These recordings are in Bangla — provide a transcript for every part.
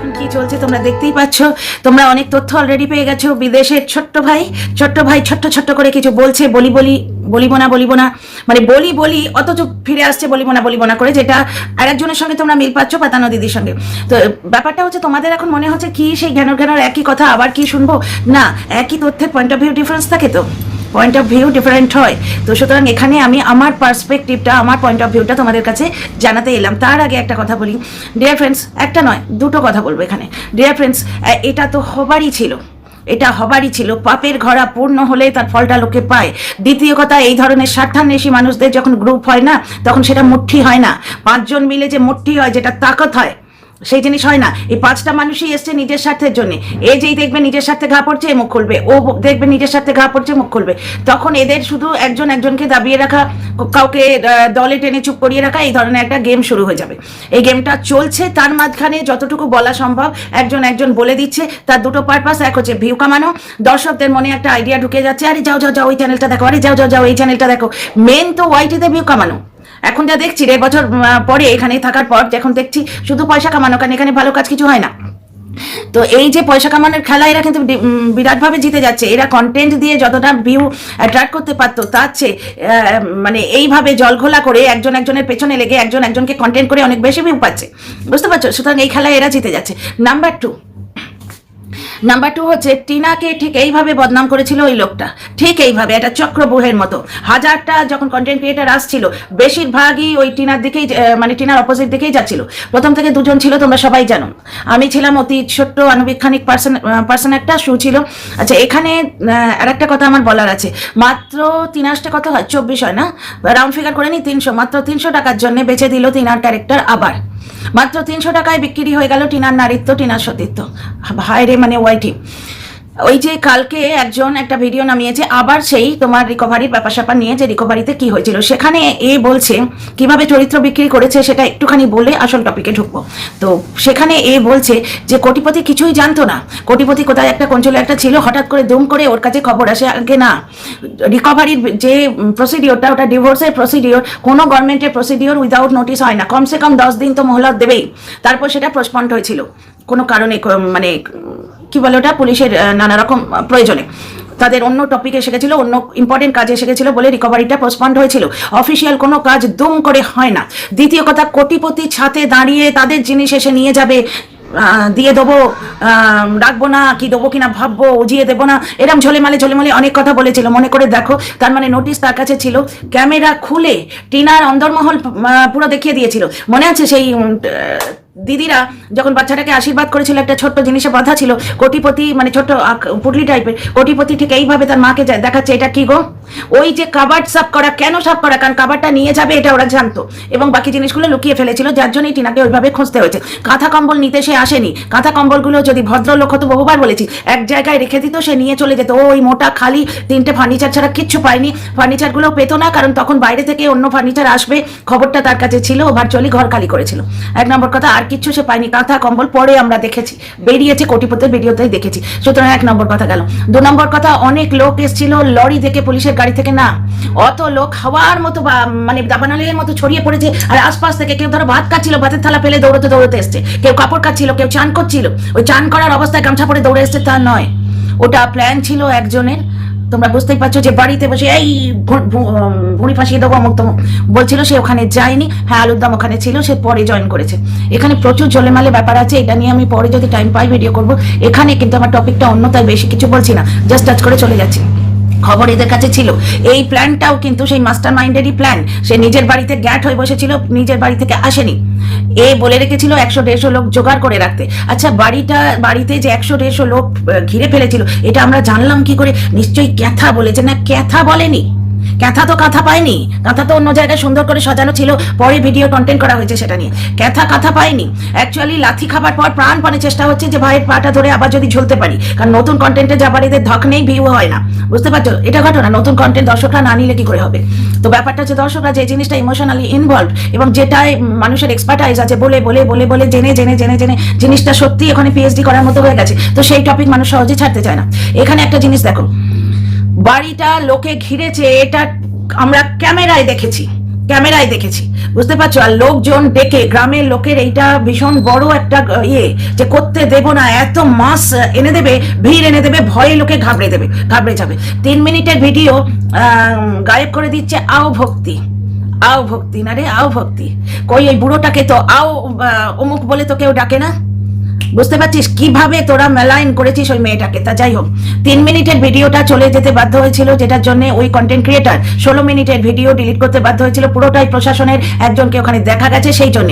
এখন কি চলছে তোমরা দেখতেই পাচ্ছ। তোমরা অনেক তথ্য অলরেডি পেয়ে গেছো। বিদেশের ছোট্ট ভাই ছোট্ট করে কিছু বলছে, বলিব না মানে বলি অথচ ফিরে আসছে বলিব না করে, যেটা আরেকজনের সঙ্গে তোমরা মিল পাচ্ছ, পাতানো দিদির সঙ্গে। তো ব্যাপারটা হচ্ছে তোমাদের এখন মনে হচ্ছে কি সেই ঘ্যানোর একই কথা আবার কি শুনবো না, একই তথ্যের পয়েন্ট অফ ভিউ ডিফারেন্স থাকে, তো পয়েন্ট অফ ভিউ ডিফারেন্ট হয়। তো সুতরাং এখানে আমি আমার পার্সপেক্টিভটা, আমার পয়েন্ট অফ ভিউটা তোমাদের কাছে জানাতে এলাম। তার আগে একটা কথা বলি ডিয়ার ফ্রেন্ডস, একটা নয় দুটো কথা বলবো এখানে। ডিয়ার ফ্রেন্ডস, এটা তো হবারই ছিল, পাপের ঘরা পূর্ণ হলে তার ফলটা লোকে পায়। দ্বিতীয় কথা, এই ধরনের স্বার্থান্বেষী মানুষদের যখন গ্রুপ হয় না, তখন সেটা মুঠি হয় না। 5 জন মিলে যে মুঠি হয়, যেটা তাকত হয়, সেই জিনিস হয় না। এই 5টা মানুষই এসছে নিজের স্বার্থের জন্য। যেই দেখবে নিজের স্বার্থে ঘা পড়ছে মুখ খুলবে, ও দেখবে নিজের স্বার্থে ঘা পড়ছে মুখ খুলবে। তখন এদের শুধু একজনকে দাবিয়ে রাখা, কাউকে দলে টেনে চুপ করিয়ে রাখা, এই ধরনের একটা গেম শুরু হয়ে যাবে। এই গেমটা চলছে, তার মাঝখানে যতটুকু বলা সম্ভব একজন বলে দিচ্ছে। তার দুটো পারপাস, এক হচ্ছে ভিউ কামানো, দর্শকদের মনে একটা আইডিয়া ঢুকে যাচ্ছে, আরে যাও ওই চ্যানেলটা দেখো, আরে যাও এই চ্যানেলটা দেখো। মেন তো ওয়াইটিতে ভিউ কামানো। এখন যা দেখছি 1.5 বছর পরে এখানে থাকার পর এখন দেখছি শুধু পয়সা কামানো, কারণ এখানে ভালো কাজ কিছু হয় না। তো এই যে পয়সা কামানোর খেলা, এরা কিন্তু বিরাটভাবে জিতে যাচ্ছে। এরা কন্টেন্ট দিয়ে যতটা ভিউ অ্যাট্রাক্ট করতে পারতো, তার চেয়ে মানে এইভাবে জলঘোলা করে একজনের পেছনে লেগে একজনকে কন্টেন্ট করে অনেক বেশি ভিউ পাচ্ছে, বুঝতে পারছো? সুতরাং এই খেলায় এরা জিতে যাচ্ছে। নাম্বার টু হচ্ছে, টিনাকে ঠিক এইভাবে বদনাম করেছিল ওই লোকটা, ঠিক এইভাবে একটা চক্রব্যূহের মতো। 1000টা যখন কন্টেন্ট ক্রিয়েটার আসছিল, বেশিরভাগই ওই টিনার দিকেই, মানে টিনার অপোজিট দিকেই যাচ্ছিল। প্রথম থেকে 2 জন ছিল, তোমরা সবাই জানো। আমি ছিলাম অতি ছোট্ট আনুবীক্ষণিক পার্সন একটা, শু ছিল। আচ্ছা, এখানে আর একটা কথা আমার বলার আছে। মাত্র 3 কত হয়, 24 হয় না, রাউন্ড ফিগার করে নি 300, মাত্র 300 টাকার জন্য বেচে দিল টিনার ক্যারেক্টার। আবার মাত্র 300 টাকায় বিক্রি হয়ে গেল টিনার নারীত্ব, টিনার সতীত্ব। ভাই রে, মানে ওয়াইটি। ওই যে কালকে একটা ভিডিও নামিয়েছে আবার সেই তোমার রিকভারির ব্যাপার নিয়ে, যে রিকভারিতে কি হয়েছিল, সেখানে বলছে কিভাবে চরিত্র বিক্রি করেছে, সেটা একটুখানি বলে আসল টপিকে ঢুকবো। তো সেখানে বলছে যে কোটিপতি কিছুই জানতো না। কোটিপতি কোথায় একটা কোঞ্চলে একটা ছিল, হঠাৎ করে দুম করে ওর কাছে খবর আসে। আগে না, রিকভারির যে প্রসিডিওরটা, ওটা ডিভোর্সের প্রসিডিওর, কোনো গভর্নমেন্টের প্রসিডিওর উইদাউট নোটিস হয় না। কমসে কম 10 দিন তো মহলত দেবেই। তারপর সেটা পোস্টপন্ড হয়েছিল কোনো কারণে, মানে কি বলে ওটা, পুলিশের নানা রকম প্রয়োজনে, তাদের অন্য টপিক এসে গেছিল, অন্য ইম্পর্টেন্ট কাজ এসে গেছিল বলে রিকভারিটা পোস্টপন্ড হয়েছিল। অফিসিয়াল কোনো কাজ দুম করে হয় না। দ্বিতীয় কথা, কোটিপতি ছাতে দাঁড়িয়ে তাদের জিনিস এসে নিয়ে যাবে, দিয়ে দেবো, রাখবো না, কি দেবো কিনা ভাববো, উজিয়ে দেবো না, এরম ঝোলেমালে অনেক কথা বলেছিল। মনে করে দেখো, তার মানে নোটিশ তার কাছে ছিল। ক্যামেরা খুলে টিনার অন্দরমহল পুরো দেখিয়ে দিয়েছিল। মনে আছে সেই দিদিরা যখন বাচ্চাটাকে আশীর্বাদ করেছিল, একটা ছোট্ট জিনিসে বাঁধা ছিল, কোটিপতি, মানে ছোট্ট পুটলি টাইপের কোটিপতি, ঠিক এইভাবে তার মাকে দেখাচ্ছে, এটা কি গো? ওই যে কাবার্ড সাফ করা, কেন সাফ করা? কারণ কাবারটা নিয়ে যাবে এটা ওরা জানতো, এবং বাকি জিনিসগুলো লুকিয়ে ফেলেছিল, যার জন্যই টিনাকে ওইভাবে খুঁজতে হয়েছে। কাঁথা কম্বল নিতে সে আসেনি। কাঁথা কম্বলগুলো যদি ভদ্রলোক হতো, বহুবার বলেছি, এক জায়গায় রেখে দিত, সে নিয়ে চলে যেত। ওই মোটা খালি 3টে ফার্নিচার ছাড়া কিচ্ছু পায়নি। ফার্নিচারগুলো পেতো না, কারণ তখন বাইরে থেকে অন্য ফার্নিচার আসবে, খবরটা তার কাছে ছিল। ও ভার্চুয়ালি ঘর খালি করেছিল। 1 নম্বর কথা, আর কিচ্ছু সে পায়নি। কাঁথা কম্বল পরে আমরা দেখেছি, বেরিয়েছে কোটিপতির ভিডিওতেই দেখেছি। সুতরাং 1 নম্বর কথা গেল। 2 নম্বর কথা, অনেক লোক এসেছিল লরি থেকে, পুলিশের গাড়ি থেকে না, অত লোক হাওয়ার মতো, মানে দাবানলের মতো ছড়িয়ে পড়েছে। আর আশপাশ থেকে কেউ ধরো ভাত খাচ্ছিল, ভাতের থালা ফেলে দৌড়তে এসছে, কেউ কাপড় কাচ্ছিল, কেউ চান করছিল। ওই চান করার অবস্থায় গামছা পরে দৌড়ে এসছে তা নয়, ওটা প্ল্যান ছিল একজনের। তোমরা বুঝতেই পারছো যে বাড়িতে বসে এই ভুঁড়ি ফাঁসিয়ে দেবো অমুক তমুক বলছিল, সে ওখানে যায়নি। হ্যাঁ, আলুর দাম ওখানে ছিল, সে পরে জয়েন করেছে। এখানে প্রচুর ঝোলেমালে ব্যাপার আছে, এটা নিয়ে আমি পরে যদি টাইম পাই ভিডিও করবো। এখানে কিন্তু আমার টপিকটা অন্য, তাই বেশি কিছু বলছি না, জাস্ট টাচ করে চলে যাচ্ছি। খবর এদের কাছে ছিল। এই প্ল্যানটাও কিন্তু সেই মাস্টার মাইন্ডেরই প্ল্যান। সে নিজের বাড়িতে গ্যাট হয়ে বসেছিল, নিজের বাড়ি থেকে আসেনি। বলে রেখেছিল 100-150 লোক জোগাড় করে রাখতে। আচ্ছা, বাড়িতে যে 100-150 লোক ঘিরে ফেলেছিল, এটা আমরা জানলাম কি করে? নিশ্চয়ই ক্যাথা বলেছে। না, ক্যাথা বলেনি। ক্যাথা তো কাঁথা পায়নি, কাঁথা তো অন্য জায়গায় সুন্দর করে সাজানো ছিল, পরে ভিডিও কন্টেন্ট করা হয়েছে সেটা নিয়ে। কাঁথা পায়নি। অ্যাকচুয়ালি লাথি খাবার পর প্রাণপণে চেষ্টা হচ্ছে যে ভাইয়ের পাটা ধরে আবার যদি ঝুলতে পারি, কারণ নতুন কন্টেন্টে যাবার এদের ধক নেই, ভিউ হয় না, বুঝতে পারছো? এটা ঘটনা। নতুন কন্টেন্ট দর্শকরা না নিলে কি করে হবে? তো ব্যাপারটা হচ্ছে, দর্শকরা যে জিনিসটা ইমোশনালি ইনভলভ এবং যেটায় মানুষের এক্সপার্টাইজ আছে, বলে জেনে জিনিসটা সত্যি এখানে পিএইচডি করার মতো হয়ে গেছে, তো সেই টপিক মানুষ সহজে ছাড়তে চায় না। এখানে একটা জিনিস দেখো, বাড়িটা লোকে ঘিরেছে, এটা আমরা ক্যামেরায় দেখেছি। ক্যামেরায় দেখেছি, বুঝতে পারছো? আর লোকজন ডেকে, গ্রামের লোকের এইটা ভীষণ বড় একটা যে করতে দেব না, এত মাস এনে দেবে, ভিড় এনে দেবে, ভয়ে লোকে ঘাবড়ে যাবে। 3 মিনিটের ভিডিও গায়েব করে দিচ্ছে আও ভক্তি। আও ভক্তি না রে, আও ভক্তি। কই ওই বুড়োটাকে তো আও অমুক বলে তো কেউ ডাকে না। বুঝতে পারছিস কিভাবে তোরা মেলাইন করেছিস ওই মেয়েটাকে? তা যাই হোক, 3 মিনিটের ভিডিওটা চলে যেতে বাধ্য হয়েছিল, যেটার জন্য ওই কন্টেন্ট ক্রিয়েটার 16 মিনিটের ভিডিও ডিলিট করতে বাধ্য হয়েছিল। পুরোটাই প্রশাসনের একজনকে ওখানে দেখা গেছে সেই জন্য।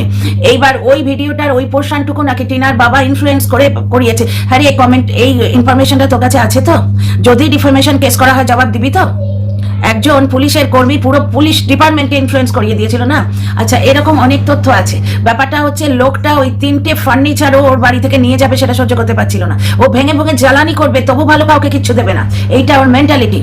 এইবার ওই ভিডিওটার ওই পোর্শনটুকু নাকি টিনার বাবা ইনফ্লুয়েন্স করে করিয়েছে। হ্যাঁ, এই কমেন্ট, এই ইনফরমেশনটা তোর কাছে আছে তো? যদি ডিফরমেশন কেস করা হয় জবাব দিবি তো? একজন পুলিশের কর্মী পুরো পুলিশ ডিপার্টমেন্টকে ইনফ্লুয়েন্স করিয়ে দিয়েছিল না? আচ্ছা, এরকম অনেক তথ্য আছে। ব্যাপারটা হচ্ছে লোকটা ওই 3টে ফার্নিচারও ওর বাড়ি থেকে নিয়ে যাবে সেটা সহ্য করতে পারছিল না। ও ভেঙে ভেঙে জ্বালানি করবে, তবু ভালো কাউকে কিচ্ছু দেবে না। এইটা ওর মেন্টালিটি,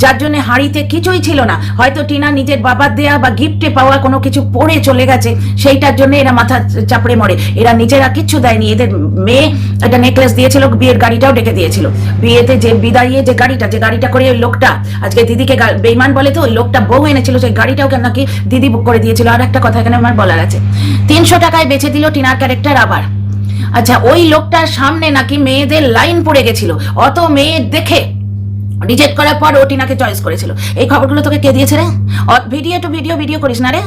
যার জন্য হাড়িতে কিছুই ছিল না। হয়তো টিনা নিজের বাবার দেয়া বা গিফটে পাওয়া কোনো কিছু পড়ে চলে গেছে, সেইটার জন্য এরা মাথা চাপড়ে মরে। এরা নিজেরা কিচ্ছু দেয়নি। এদের মেয়ে একটা নেকলেস দিয়েছিল, বিয়ের গাড়িটাও ডেকে দিয়েছিল। বিয়েতে যে বিদায়ী যে গাড়িটা করে ওই লোকটা আজকে দিদিকে বেইমান বলে, তো ওই লোকটা বউ এনেছিল, সেই গাড়িটাও নাকি দিদি বুক করে দিয়েছিল। আর একটা কথা এখানে আমার বলার আছে, 300 টাকায় বেচে দিল টিনার ক্যারেক্টার আবার। আচ্ছা, ওই লোকটার সামনে নাকি মেয়েদের লাইন পড়ে গেছিল, অত মেয়ে দেখে রিজেক্ট করার পর ও টিনাকে চয়েস করেছিল। এই খবরগুলো তোকে কে দিয়েছে রে? ভিডিও টু ভিডিও করিস না রে?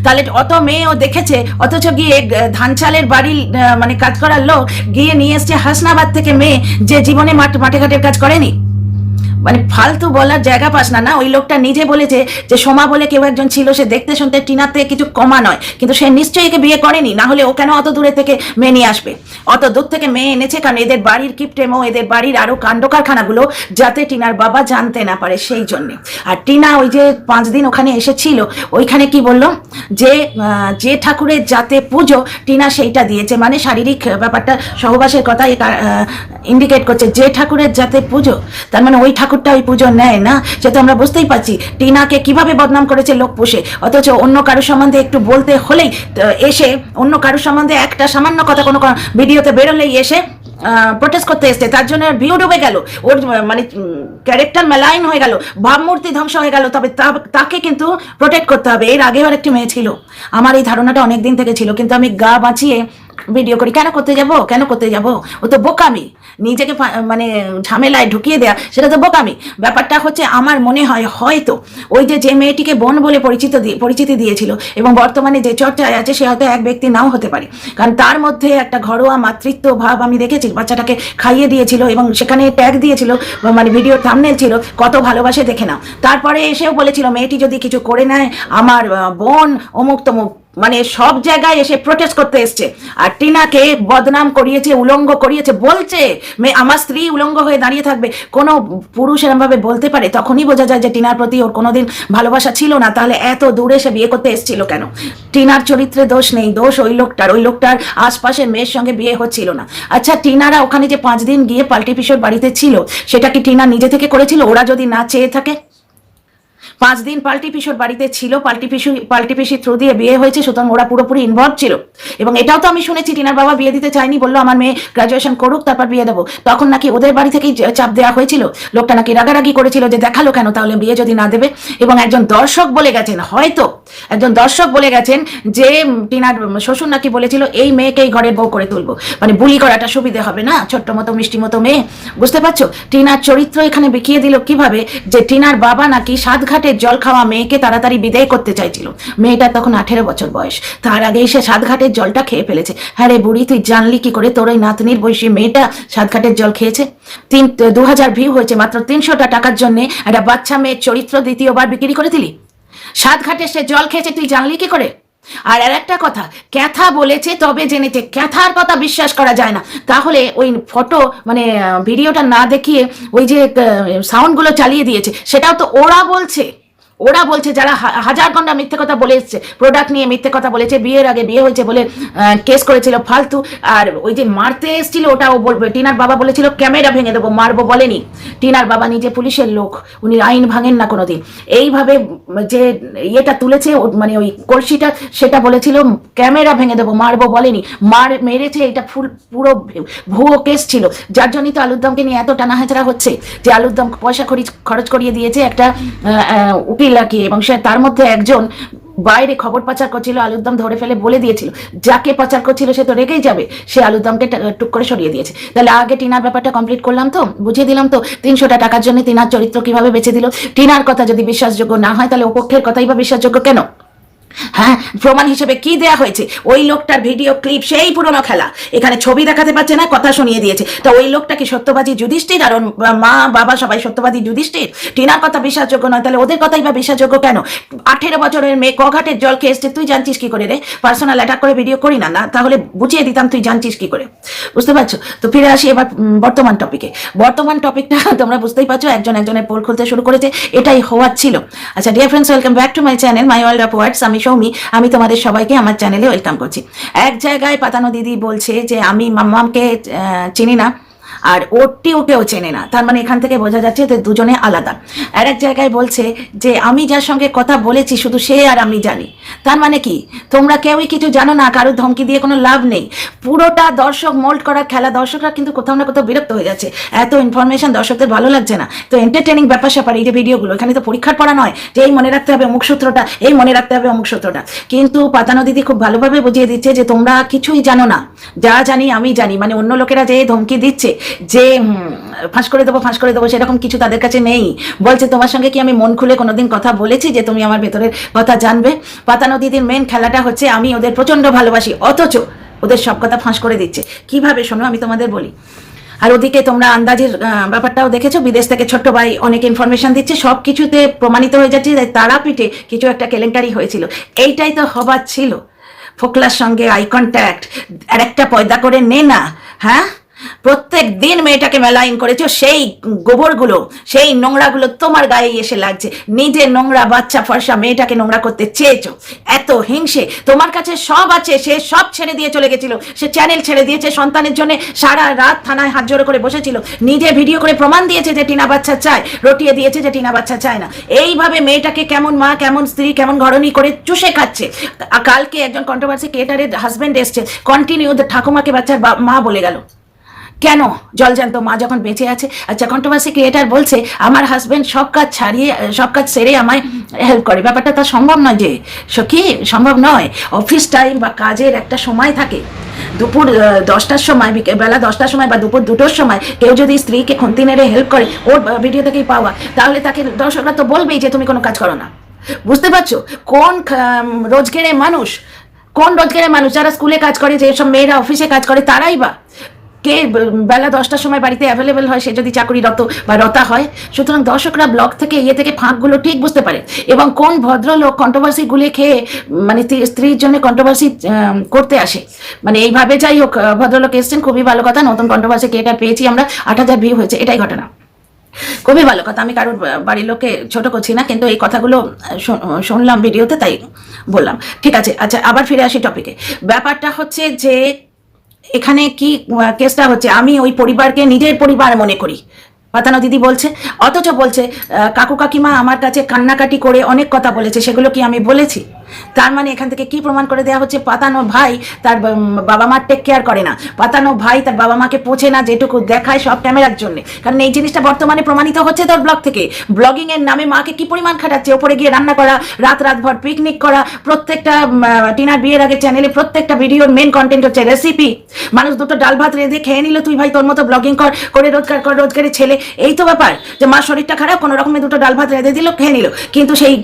তাহলে অত মেয়ে ও দেখেছে, অথচ গিয়ে ধান চালের বাড়ির মানে কাজ করার লোক গিয়ে নিয়ে এসছে হাসনাবাদ থেকে মেয়ে, যে জীবনে মাঠে ঘাটের কাজ করেনি। মানে ফালতু বলার জায়গা পাস না। না, ওই লোকটা নিজে বলেছে যে সোমা বলে কেউ একজন ছিল, সে দেখতে শুনতে টিনার থেকে কিছু কমা নয়, কিন্তু সে নিশ্চয়ই একে বিয়ে করেনি, না হলে ও কেন অত দূরে থেকে মেয়ে নিয়ে আসবে? অত দূর থেকে মেয়ে এনেছে কারণ এদের বাড়ির কিপটেমো, এদের বাড়ির আরো কাণ্ড কারখানাগুলো যাতে টিনার বাবা জানতে না পারে, সেই জন্যে। আর টিনা ওই যে 5 দিন ওখানে এসেছিল, ওইখানে কি বললো যে ঠাকুরের যাতে পুজো, টিনা সেইটা দিয়েছে, মানে শারীরিক ব্যাপারটা সহবাসের কথা ইন্ডিকেট করছে। যে ঠাকুরের যাতে পুজো, তার মানে ওই ঠাকুরটা ওই পুজো নেয় না, সেটা আমরা বুঝতেই পারছি। টিনাকে কিভাবে বদনাম করেছে লোক পুষে, অথচ অন্য কারোর সম্বন্ধে একটু বলতে হলেই এসে, অন্য কারোর সম্বন্ধে একটা সামান্য কথা কোনো ভিডিওতে বেরোলেই এসে প্রোটেস্ট করতে এসছে, তার জন্য ভিউ ডুবে গেল, ওর মানে ক্যারেক্টার মেলাইন হয়ে গেল, ভাবমূর্তি ধ্বংস হয়ে গেল। তবে তাকে কিন্তু প্রোটেক্ট করতে হবে। এর আগেও আরেকটি মেয়ে ছিল, আমার এই ধারণাটা অনেক দিন থেকে ছিল, কিন্তু আমি গা বাঁচিয়ে ভিডিও করি। কেন করতে যাব? ও তো বোকামি, নিজেকে মানে ঝামেলায় ঢুকিয়ে দেয়া, সেটা তো বোকামি। ব্যাপারটা হচ্ছে, আমার মনে হয় হয়তো ওই যে মেয়েটিকে বোন বলে পরিচিতি দিয়েছিল এবং বর্তমানে যে চর্চায় আছে, সে হয়তো এক ব্যক্তি নাও হতে পারে, কারণ তার মধ্যে একটা ঘরোয়া মাতৃত্ব ভাব আমি দেখেছি। বাচ্চাটাকে খাইয়ে দিয়েছিল এবং সেখানে ট্যাগ দিয়েছিল, মানে ভিডিও থাম্বনেল ছিল, কত ভালোবাসে দেখে নাও। তারপরে এসেও বলেছিল মেয়েটি যদি কিছু করে নেয়, আমার বোন অমুক তমুক, মানে সব জায়গায় এসে প্রোটেস্ট করতে এসছে। আর টিনাকে বদনাম করিয়েছে, উলঙ্গ করিয়েছে, বলছে আমার স্ত্রী উলঙ্গ হয়ে দাঁড়িয়ে থাকবে। কোনো পুরুষ এরকম ভাবে বলতে পারে? তখনই বোঝা যায় যে টিনার প্রতি ওর কোনোদিন ভালোবাসা ছিল না। তাহলে এত দূরে সে বিয়ে করতে এসেছিল কেন? টিনার চরিত্রে দোষ নেই, দোষ ওই লোকটার আশপাশের মেয়ের সঙ্গে বিয়ে হচ্ছিল না। আচ্ছা, টিনারা ওখানে যে 5 দিন গিয়ে পাল্টি পিসোর বাড়িতে ছিল, সেটা কি টিনা নিজে থেকে করেছিল? ওরা যদি না চেয়ে থাকে, 5 দিন পাল্টি পিসোর বাড়িতে ছিল, পাল্টি পিসি থ্রু দিয়ে বিয়ে হয়েছে, সুতরাং ওরা পুরোপুরি ইনভলভ ছিল। এবং এটাও তো আমি শুনেছি টিনার বাবা বিয়ে দিতে চায়নি, বললো আমার মেয়ে গ্রাজুয়েশন করুক তারপর বিয়ে দেবো। তখন নাকি ওদের বাড়ি থেকেই চাপ দেওয়া হয়েছিল। লোকটা নাকি রাগারাগি করেছিল যে দেখালো কেন তাহলে বিয়ে যদি না দেবে। এবং একজন দর্শক বলে গেছেন, হয়তো একজন দর্শক বলে গেছেন যে টিনার শ্বশুর নাকি বলেছিল এই মেয়েকেই ঘরের বউ করে তুলবো, মানে বুলি করাটা সুবিধে হবে না, ছোট্ট মতো মিষ্টি মতো মেয়ে। বুঝতে পারছো টিনার চরিত্র এখানে বিকিয়ে দিল কিভাবে, যে টিনার বাবা নাকি সাতঘাটে জল খাওয়া মেয়েকে তাড়াতাড়ি বিদায় করতে চাইছিল। মেয়েটার তখন 18 বছর বয়স, তার আগেই সে সাতঘাটের জলটা খেয়ে ফেলেছে। হ্যাঁ রে বুড়ি, তুই জানলি কি করে তোর ওই নাতনির বয়সী মেয়েটা সাতঘাটের জল খেয়েছে? 2000 ভিউ হয়েছে মাত্র 300 টাকার জন্য একটা বাচ্চা মেয়ের চরিত্র দ্বিতীয়বার বিক্রি করে দিলি। সাতঘাটে সে জল খেয়েছে, তুই জানলি কি করে? আর একটা কথা, ক্যাথা বলেছে তবে জেনেছে, ক্যাথার কথা বিশ্বাস করা যায় না। তাহলে ওই ফটো মানে ভিডিওটা না দেখিয়ে ওই যে সাউন্ডগুলো চালিয়ে দিয়েছে, সেটাও তো ওরা বলছে যারা হাজার ঘন্টা মিথ্যে কথা বলে এসছে, প্রোডাক্ট নিয়ে মিথ্যে কথা বলেছে, বিয়ের আগে বিয়ে হয়েছে বলে কেস করেছিল ফালতু। আর ওই যে মারতে এসেছিল ওটাও বলবে, টিনার বাবা বলেছিল ক্যামেরা ভেঙে দেবো, মারবো বলেনি। টিনার বাবা নিজে পুলিশের লোক, উনি আইন ভাঙেন না কোনোদিন। এইভাবে যে ইয়েটা তুলেছে মানে ওই কলসিটা, সেটা বলেছিল ক্যামেরা ভেঙে দেবো, মারবো বলেনি। মেরেছে, এটা পুরো ভুয়ো কেস ছিল, যার জন্যই তো আলুর দমকে নিয়ে এত টানা হেঁচড়া হচ্ছে, যে আলুর দম পয়সা খরচ করিয়ে দিয়েছে একটা উকিল লাগিয়ে, এবং সে তার মধ্যে একজন বাইরে খবর পাচার করছিল, আলুর দম ধরে ফেলে বলে দিয়েছিল, যাকে পাচার করছিল সে তো রেগেই যাবে, সে আলুর দমকে টুক করে সরিয়ে দিয়েছে। তাহলে আগে টিনার ব্যাপারটা কমপ্লিট করলাম, তো বুঝিয়ে দিলাম তো 300টা টাকার জন্য টিনার চরিত্র কিভাবে বেঁচে দিল। টিনার কথা যদি বিশ্বাসযোগ্য না হয় তাহলে অপক্ষের কথাই বা বিশ্বাসযোগ্য কেন? হ্যাঁ, প্রমাণ হিসেবে কি দেয়া হয়েছে? ওই লোকটার ভিডিও ক্লিপ, সেই পুরনো খেলা, এখানে ছবি দেখাতে পারছে না, কথা শুনিয়ে দিয়েছে। তো ওই লোকটা কি সত্যবাদী যুধিষ্ঠির, আর মা বাবা সবাই সত্যবাদী যুধিষ্ঠির? টিনার কথা বিশ্বাসযোগ্য নয়, তাহলে ওদের কথাই বা বিশ্বাসযোগ্য কেন? 18 বছরের মেয়ে কঘাটের জল খেয়ে এসছে, তুই জানছিস কি করে রে? পার্সোনাল অ্যাটাক করে ভিডিও করি না, না তাহলে বুঝিয়ে দিতাম তুই জানছিস কি করে। বুঝতে পারছো? তো ফিরে আসি এবার বর্তমান টপিকে। বর্তমান টপিকটা তোমরা বুঝতেই পারছো, একজন একজনের পোল খুলতে শুরু করেছে, এটাই হওয়ার ছিল। আচ্ছা dear friends, welcome back to my channel my world of words. আমি সৌমি, আমি তোমাদের সবাইকে আমার চ্যানেলে ওয়েলকাম করছি। এক জায়গায় পাতানো দিদি বলছে যে আমি মাম্মামকে চিনি না, আর ওকেও চেনে না, তার মানে এখান থেকে বোঝা যাচ্ছে যে দুজনে আলাদা। আর এক জায়গায় বলছে যে আমি যার সঙ্গে কথা বলেছি শুধু সে আর আমি জানি, তার মানে কি তোমরা কেউই কিছু জানো না, কারোর ধমকি দিয়ে কোনো লাভ নেই। পুরোটা দর্শক মোল্ড করার খেলা। দর্শকরা কিন্তু কোথাও না কোথাও বিরক্ত হয়ে যাচ্ছে, এত ইনফরমেশন দর্শকদের ভালো লাগছে না। তো এন্টারটেনিং ব্যাপার স্যাপার এই যে ভিডিওগুলো, এখানে তো পরীক্ষার পড়া নয় যে এই মনে রাখতে হবে অমুক সূত্রটা, এই মনে রাখতে হবে অমুক সূত্রটা। কিন্তু পাতানো দিদি খুব ভালোভাবে বুঝিয়ে দিচ্ছে যে তোমরা কিছুই জানো না, যা জানি আমি জানি। মানে অন্য লোকেরা যে ধমকি দিচ্ছে যে ফাঁস করে দেবো সেরকম কিছু তাদের কাছে নেই। বলছে তোমার সঙ্গে কি আমি মন খুলে কোনোদিন কথা বলেছি যে তুমি আমার ভেতরের কথা জানবে? পাতানো দিদির মেন খেলাটা হচ্ছে আমি ওদের প্রচন্ড ভালোবাসি, অথচ ওদের সব কথা ফাঁস করে দিচ্ছে। কিভাবে শোনো, আমি তোমাদের বলি। আর ওদিকে তোমরা আন্দাজের ব্যাপারটাও দেখেছো, বিদেশ থেকে ছোট্ট ভাই অনেক ইনফরমেশন দিচ্ছে, সব কিছুতে প্রমাণিত হয়ে যাচ্ছে যে তারাপীঠে কিছু একটা কেলেঙ্কারি হয়েছিল। এইটাই তো হবার ছিল। ফোকলার সঙ্গে আই কন্ট্যাক্ট, আর একটা পয়দা করে নে না। হ্যাঁ, প্রত্যেক দিন মেয়েটাকে মেলাইন করেছো, সেই গোবরগুলো, সেই নোংরাগুলো তোমার গায়ে এসে লাগছে। নিজে নোংরা বাচ্চা ফর্সা মেয়েটাকে নোংরা করতে চেয়েছো। এত হিংসে, তোমার কাছে সব আছে, সে সব ছেড়ে দিয়ে চলে গেছিল, সে চ্যানেল ছেড়ে দিয়েছে, সন্তানের জন্য সারা রাত থানায় হাত জোড়ো করে বসেছিল, নিজে ভিডিও করে প্রমাণ দিয়েছে যে টিনা বাচ্চা চায়, রটিয়ে দিয়েছে যে টিনা বাচ্চা চায় না। এইভাবে মেয়েটাকে কেমন মা, কেমন স্ত্রী, কেমন ঘরণী করে চুষে খাচ্ছে। কালকে একজন কন্ট্রোভার্সি ক্রিয়েটারের হাজবেন্ড এসছে, কন্টিনিউ ঠাকুমাকে বাচ্চার মা বলে গেল। কেন? জলজান্ত মা যখন বেঁচে আছে। আচ্ছা, কন্ট্রোভার্সি ক্রিয়েটার বলছে আমার হাজবেন্ড সব কাজ ছাড়িয়ে, সব কাজ সেরে আমায় হেল্প করে। ব্যাপারটা তা সম্ভব নয় যে সখী, সম্ভব নয়। অফিস টাইম বা কাজের একটা সময় থাকে, দুপুর 10টার সময়, বেলা 10টার সময় বা দুপুর 2টোর সময় কেউ যদি স্ত্রীকে খুন্তি নেড়ে হেল্প করে, ওর ভিডিও থেকেই পাওয়া, তাহলে তাকে দর্শকরা তো বলবেই যে তুমি কোনো কাজ করো না। বুঝতে পারছো? কোন রোজগারে মানুষ, কোন রোজগারে মানুষ যারা স্কুলে কাজ করে, যেসব মেয়েরা অফিসে কাজ করে, তারাই বা কে বেলা 10টার সময় বাড়িতে অ্যাভেলেবেল হয়, সে যদি চাকরিরত বা রতা হয়। সুতরাং দর্শকরা ব্লগ থেকে থেকে ফাঁকগুলো ঠিক বুঝতে পারে। এবং কোন ভদ্রলোক কন্ট্রোভার্সি গুলে খেয়ে মানে স্ত্রীর জন্য কন্ট্রোভার্সি করতে আসে, মানে এইভাবে। যাই হোক, ভদ্রলোক এসছেন, খুবই ভালো কথা। নতুন কন্ট্রোভার্সি ক্রিয়েটার পেয়েছি আমরা, 8000 ভিউ হয়েছে, এটাই ঘটনা। খুবই ভালো কথা। আমি কারোর বাড়ির লোককে ছোট করছি না, কিন্তু এই কথাগুলো শুনলাম ভিডিওতে, তাই বললাম। ঠিক আছে। আচ্ছা, আবার ফিরে আসি টপিকে। ব্যাপারটা হচ্ছে যে এখানে কি কেসটা হচ্ছে, আমি ওই পরিবারকে নিজের পরিবার মনে করি, পাতানো দিদি বলছে। অথচ বলছে কাকু কাকিমা আমার কাছে কান্নাকাটি করে অনেক কথা বলেছে, সেগুলো কি আমি বলেছি? তার মানে এখান থেকে কি প্রমাণ করে দেওয়া হচ্ছে? পাতানো ভাই তার বাবা মার টেক কেয়ার করে না, পাতানো ভাই তার বাবা মাকে পোছে না, যেটুকু দেখায় সব ক্যামেরার জন্য। কারণ এই জিনিসটা বর্তমানে প্রমাণিত হচ্ছে তোর ব্লগ থেকে। ব্লগিং এর নামে মাকে কি পরিমাণ খাটাচ্ছে, ওপরে গিয়ে রান্না করা, রাতভর পিকনিক করা। প্রত্যেকটা টিনার বিয়ের আগে চ্যানেলে প্রত্যেকটা ভিডিওর মেন কন্টেন্ট হচ্ছে রেসিপি। মানুষ দুটো ডাল ভাত রেঁধে খেয়ে নিল, তুই ভাই তোর মতো ব্লগিং করে রোজগার কর, রোজগারের ছেলে। এই তো ব্যাপার, যে মার শরীরটা খারাপ, কোনো রকমে দুটো ডাল ভাত রেঁধে দিল, খেয়ে নিল। কিন্তু সেই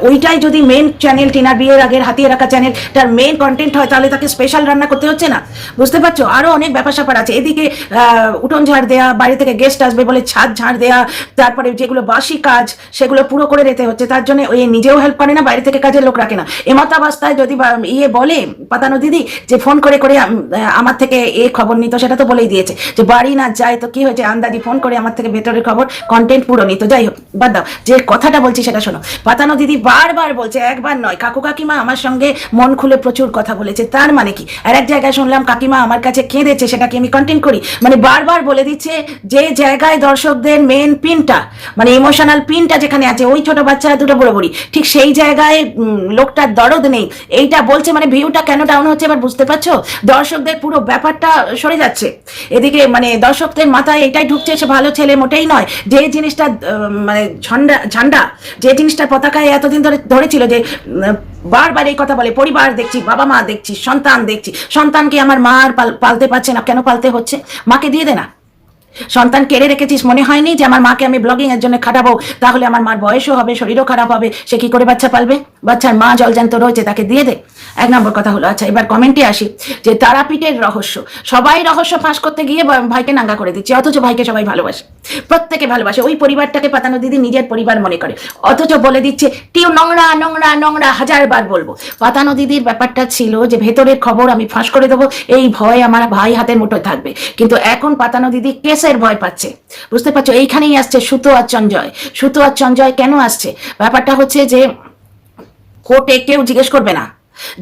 ওইটাই যদি মেন চ্যানেল, টিনার বিয়ের আগের হাতিয়ে রাখা চ্যানেল, তার মেন কন্টেন্ট হয়, তাহলে তাকে স্পেশাল রান্না করতে হচ্ছে না। বুঝতে পারছো? আরো অনেক ব্যাপার স্যাপার আছে। এদিকে উঠোন ঝাড় দেয়া, বাইরে থেকে গেস্ট আসবে বলে ছাদ ঝাড় দেয়া, তারপরে যেগুলো বাসি কাজ সেগুলো পুরো করে দিতে হচ্ছে। তার জন্য ওই নিজেও হেল্প করে না, বাইরে থেকে কাজের লোক রাখে না। এমতাবস্থায় যদি বলে পাতানো দিদি যে ফোন করে করে আমার থেকে খবর নিত, সেটা তো বলেই দিয়েছে যে বাড়ি না যায় তো কি হয়েছে, আন্দাজি ফোন করে আমার থেকে ভেতরের খবর, কন্টেন্ট পুরো নিত। যাই হোক, বাদ দাও, যে কথাটা বলছি সেটা শোনো। পাতানো দিদি বারবার বলছে, একবার নয়, কাকু কাকিমা আমার সঙ্গে মন খুলে প্রচুর কথা বলেছে। তার মানে কি? আর এক জায়গায় শুনলাম কাকিমা আমার কাছে কেঁদেছে, সেটাকে আমি কন্টেন্ট করি। মানে বারবার বলে দিচ্ছে যে জায়গায় দর্শকদের মেন পিনটা, মানে ইমোশনাল পিনটা যেখানে আছে, ওই ছোট বাচ্চা দুটো বড় বড়ি, ঠিক সেই জায়গায় লোকটার দরদ নেই। এইটা বলছে, মানে ভিউটা কেন ডাউন হচ্ছে এবার বুঝতে পারছো? দর্শকদের পুরো ব্যাপারটা সরে যাচ্ছে। এদিকে মানে দর্শকদের মাথায় এটাই ঢুকছে সে ভালো ছেলে মোটেই নয়। যে জিনিসটা মানে ঝান্ডা, যে জিনিসটার পতাকায় এতদিন ধরে ধরেছিল, যে বারবার এই কথা বলে, পরিবার দেখছি, বাবা মা দেখছি, সন্তান দেখছি, সন্তানকে আমার মা আর পালতে পারছে না, কেন পালতে হচ্ছে? মাকে দিয়ে দে না। সন্তান কেড়ে রেখেছিস, মনে হয়নি যে আমার মাকে আমি ব্লগিং এর জন্য খাটাবো, তাহলে আমার মার বয়সও হবে, শরীরও খারাপ হবে, সে কি করে বাচ্চা পালবে? বাচ্চার মা জলজান্ত রয়েছে, তাকে দিয়ে দে। এক নম্বর কথা হলো। আচ্ছা, এবার কমেন্টে আসি যে তারাপীঠের রহস্য, সবাই রহস্য ফাঁস করতে গিয়ে ভাইকে নাঙ্গা করে দিচ্ছে, অথচ ভাইকে সবাই ভালোবাসে, প্রত্যেকে ভালোবাসে। ওই পরিবারটাকে পাতানো দিদি নিজের পরিবার মনে করে, অথচ বলে দিচ্ছে টিউ নোংরা নোংরা নোংরা, 1000 বার বলবো। পাতানো দিদির ব্যাপারটা ছিল যে ভেতরের খবর আমি ফাঁস করে দেবো, এই ভয় আমার ভাই হাতের মুঠোয় থাকবে। কিন্তু এখন পাতানো দিদি কেসের ভয় পাচ্ছে, বুঝতে পারছো? এইখানেই আসছে সুতো আর চঞ্জয়। সুতো আর চঞ্জয় কেন আসছে? ব্যাপারটা হচ্ছে যে কোর্টে কেউ জিজ্ঞেস করবে না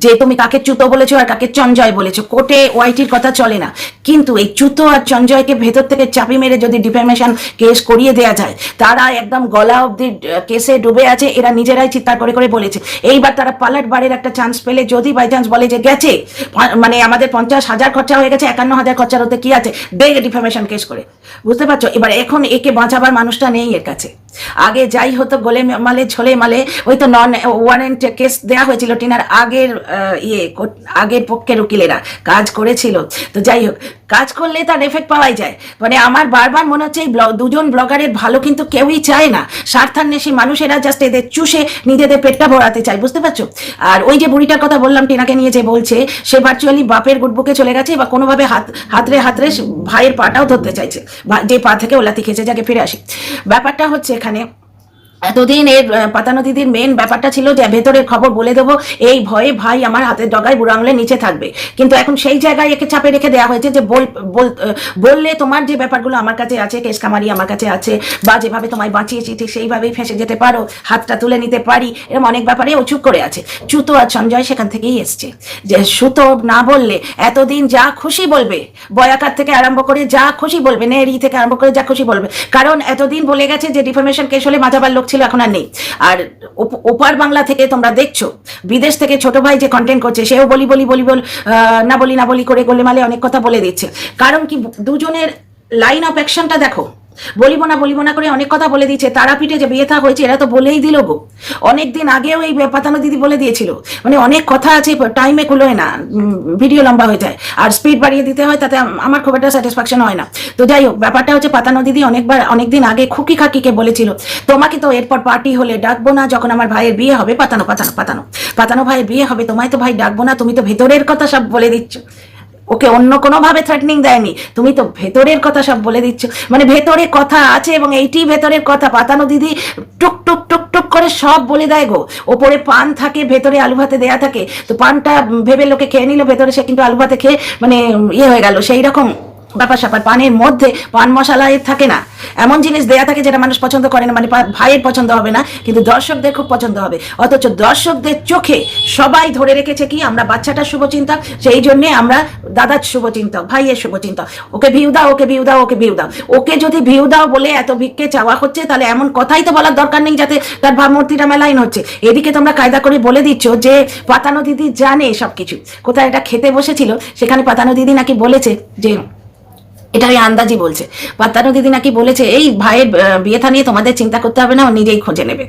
যে তুমি কাকে চুতো বলেছো আর কাকে চঞ্জয় বলেছো, কোর্টে ওয়াইটির কথা চলে না। কিন্তু এই চুতো আর চঞ্জয়কে ভেতর থেকে চাপি মেরে যদি ডিফেমেশন কেস করিয়ে দেওয়া যায়, তারা একদম গলা অব্দি কেসে ডুবে আছে, এরা নিজেরাই চিৎকার করে করে বলেছে। এইবার তারা পালাট বাড়ির একটা চান্স পেলে, যদি বাই চান্স বলে যে গেছে, মানে আমাদের 50,000 খরচা হয়ে গেছে, 51,000 খরচার হতে কি আছে, দে ডিফেমেশন কেস করে, বুঝতে পারছো? এবার এখন একে বাঁচাবার মানুষটা নেই এর কাছে। আগে যাই হতো গোলে মালে ঝোলে মালে, ওই তো নন ওয়ারেন্ট কেস দেওয়া হয়েছিল টিনার আগের পক্ষের উকিলেরা কাজ করেছিল। তো যাই হোক, কাজ করলে তার এফেক্ট পাওয়াই যায়। মানে আমার বারবার মনে হচ্ছে এই দুজন ব্লগারের ভালো কিন্তু কেউই চায় না, স্বার্থান্বেষী মানুষেরা জাস্ট এদের চুষে নিজেদের পেটটা ভরাতে চায়, বুঝতে পারছো? আর ওই যে বুড়িটার কথা বললাম টিনাকে নিয়ে, যে বলছে সে ভার্চুয়ালি বাপের গুডবুকে চলে গেছে বা কোনোভাবে হাতরে ভাইয়ের পাটাও ধরতে চাইছে, যে পা থেকে ওলাতি খেয়েছে। যাকে ফিরে আসি, ব্যাপারটা হচ্ছে এখানে এতদিন এর পাতানো দিদির মেন ব্যাপারটা ছিল যে ভেতরের খবর বলে দেবো, এই ভয়ে ভাই আমার হাতের ডগায় বুড়ো আঙুলের নিচে থাকবে। কিন্তু এখন সেই জায়গায় একে চাপে রেখে দেওয়া হয়েছে যে বললে তোমার যে ব্যাপারগুলো আমার কাছে আছে, কেস কামারি আমার কাছে আছে, বা যেভাবে তোমায় বাঁচিয়েছি ঠিক সেইভাবেই ফেঁসে যেতে পারো, হাতটা তুলে নিতে পারি, এরকম অনেক ব্যাপারে ও চুপ করে আছে। চুতো আর সঞ্জয় সেখান থেকেই এসছে, যে সুতো না বললে এতদিন যা খুশি বলবে, বয়াকার থেকে আরম্ভ করে যা খুশি বলবে, নেড়ি থেকে আরম্ভ করে যা খুশি বলবে, কারণ এতদিন বলে গেছে যে ডিফেমেশন কেস হলে বাঁচাবার লোক ছিল, এখন আর নেই। আর ওপার বাংলা থেকে তোমরা দেখছো, বিদেশ থেকে ছোট ভাই যে কন্টেন্ট করছে, সেও না বলি করে গোলেমালে অনেক কথা বলে দিচ্ছে। কারণ কি, দুজনের লাইন অফ অ্যাকশনটা দেখো, বলিব না করে অনেক কথা বলে দিচ্ছে। তারাপীঠে যে বিয়ে থা হয়েছে এরা তো বলেই দিল গো, অনেকদিন আগেও এই পাতানো দিদি বলে দিয়েছিল। মানে অনেক কথা আছে, টাইমে কুলোয় না, ভিডিও লম্বা হয়ে যায়, আর স্পিড বাড়িয়ে দিতে হয়, তাতে আমার খুব একটা স্যাটিসফ্যাকশন হয় না। তো যাই হোক, ব্যাপারটা হচ্ছে পাতানো দিদি অনেকদিন আগে খুকি খাকিকে বলেছিল, তোমাকে তো এরপর পার্টি হলে ডাকবো না, যখন আমার ভাইয়ের বিয়ে হবে, পাতানো ভাইয়ের বিয়ে হবে, তোমায় তো ভাই ডাকবো না, তুমি তো ভেতরের কথা সব বলে দিচ্ছ। ওকে অন্য কোনোভাবে থ্রেটনিং দেয়নি, তুমি তো ভেতরের কথা সব বলে দিচ্ছ। মানে ভেতরে কথা আছে, এবং এইটি ভেতরের কথা পাতানো দিদি টুক টুক টুক টুক করে সব বলে দেয় গো। ওপরে পান থাকে, ভেতরে আলু ভাতে দেয়া থাকে, তো পানটা ভেবে লোকে খেয়ে নিল, ভেতরে সে কিন্তু আলু ভাতে খেয়ে মানে হয়ে গেল। সেই রকম ব্যাপার স্যাপার। পানের মধ্যে পান মশলা থাকে না, এমন জিনিস দেয়া থাকে যেটা মানুষ পছন্দ করে না, মানে ভাইয়ের পছন্দ হবে না, কিন্তু দর্শকদের খুব পছন্দ হবে। অথচ দর্শকদের চোখে সবাই ধরে রেখেছে কি, আমরা বাচ্চাটার শুভচিন্তক, সেই জন্য আমরা দাদার শুভচিন্তক, ভাইয়ের শুভচিন্তক, ওকে ভিউ দাও, ওকে ভিউ দাও, ওকে ভিউ দাও। ওকে যদি ভিউ দাও বলে এত ভিক্ষে চাওয়া হচ্ছে, তাহলে এমন কথাই তো বলার দরকার নেই যাতে তার ভাবমূর্তিটা মেলাইন হচ্ছে। এদিকে তোমরা কায়দা করে বলে দিচ্ছ যে পাতানো দিদি জানে সবকিছু। কোথায় এটা খেতে বসেছিল, সেখানে পাতানো দিদি নাকি বলেছে যে, এটা ওই আন্দাজি বলছে, পাতানো দিদি নাকি বলেছে এই ভাইয়ের বিয়ে থা নিয়ে তোমাদের চিন্তা করতে হবে না, ও নিজেই খুঁজে নেবে।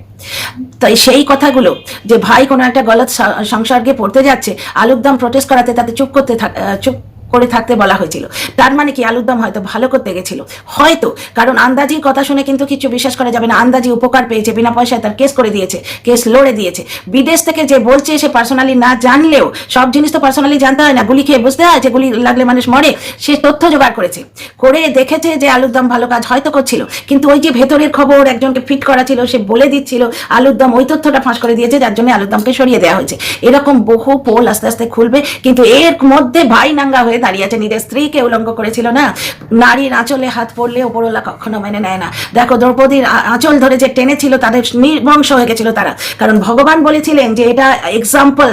তাই সেই কথাগুলো যে ভাই কোনো একটা গলত সংসর্গে পড়তে যাচ্ছে, আলুর দাম প্রোটেস্ট করাতে তাতে চুপ করে থাকতে বলা হয়েছিল। তার মানে কি, আলুর দাম হয়তো ভালো করতে গেছিল, হয়তো। কারণ আন্দাজির কথা শুনে কিন্তু কিছু বিশ্বাস করা যাবে না। আন্দাজি উপকার পেয়েছে, বিনা পয়সায় তার কেস করে দিয়েছে, কেস লড়ে দিয়েছে। বিদেশ থেকে যে বলছে, সে পার্সোনালি না জানলেও, সব জিনিস তো পার্সোনালি জানতে হয় না, গুলি খেয়ে বুঝতে হয় যে গুলি লাগলে মানুষ মরে, সে তথ্য জোগাড় করেছে, করে দেখেছে যে আলুর দাম ভালো কাজ হয়তো করছিল। কিন্তু ওই যে ভেতরের খবর একজনকে ফিট করা ছিল, সে বলে দিচ্ছিল আলুর দাম, ওই তথ্যটা ফাঁস করে দিয়েছে, যার জন্য আলুর দামকে সরিয়ে দেওয়া হয়েছে। এরকম বহু পোল আস্তে আস্তে খুলবে, কিন্তু এর মধ্যে ভাই নাঙ্গা হয়ে দাঁড়িয়ে আছে, নিজের স্ত্রীকে উলঙ্গ করেছিল না। নারীর আঁচলে হাত পড়লে ওপরওয়ালা কখনো মেনে নেয় না। দেখো, দ্রৌপদীর আঁচল ধরে যে টেনেছিল, তাদের নির্বংশ হয়ে গেছিল তারা। কারণ ভগবান বলেছিলেন যে এটা এক্সাম্পল।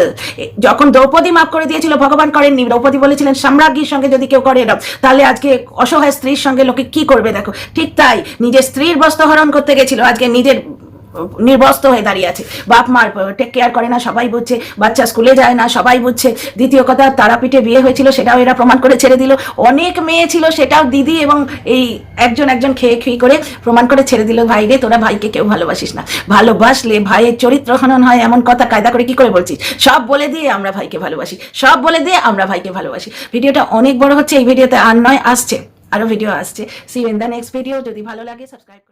যখন দ্রৌপদী মাফ করে দিয়েছিল, ভগবান করেননি। দ্রৌপদী বলেছিলেন সাম্রাজ্ঞীর সঙ্গে যদি কেউ করে এরকম, তাহলে আজকে অসহায় স্ত্রীর সঙ্গে লোকে কি করবে। দেখো, ঠিক তাই, নিজের স্ত্রীর বস্ত্র হরণ করতে গেছিল, আজকে নিজের নির্বস্ত হয়ে দাঁড়িয়ে আছে। বাপ মার টেক কেয়ার করে না, সবাই বুঝছে। বাচ্চা স্কুলে যায় না, সবাই বুঝছে। দ্বিতীয় কথা, তারাপীঠে বিয়ে হয়েছিল, সেটাও এরা প্রমাণ করে ছেড়ে দিল। অনেক মেয়ে ছিল, সেটাও দিদি এবং এই একজন খেয়ে করে প্রমাণ করে ছেড়ে দিল। ভাই রে, তোরা ভাইকে কেউ ভালোবাসিস না, ভালোবাসলে ভাইয়ের চরিত্র হনন হয়, এমন কথা কায়দা করে কি করে বলছিস? সব বলে দিয়ে আমরা ভাইকে ভালোবাসি, সব বলে দিয়ে আমরা ভাইকে ভালোবাসি। ভিডিওটা অনেক বড় হচ্ছে, এই ভিডিওতে আর নয়, আসছে আরো ভিডিও আসছে। See you in the next video. যদি ভালো লাগে সাবস্ক্রাইব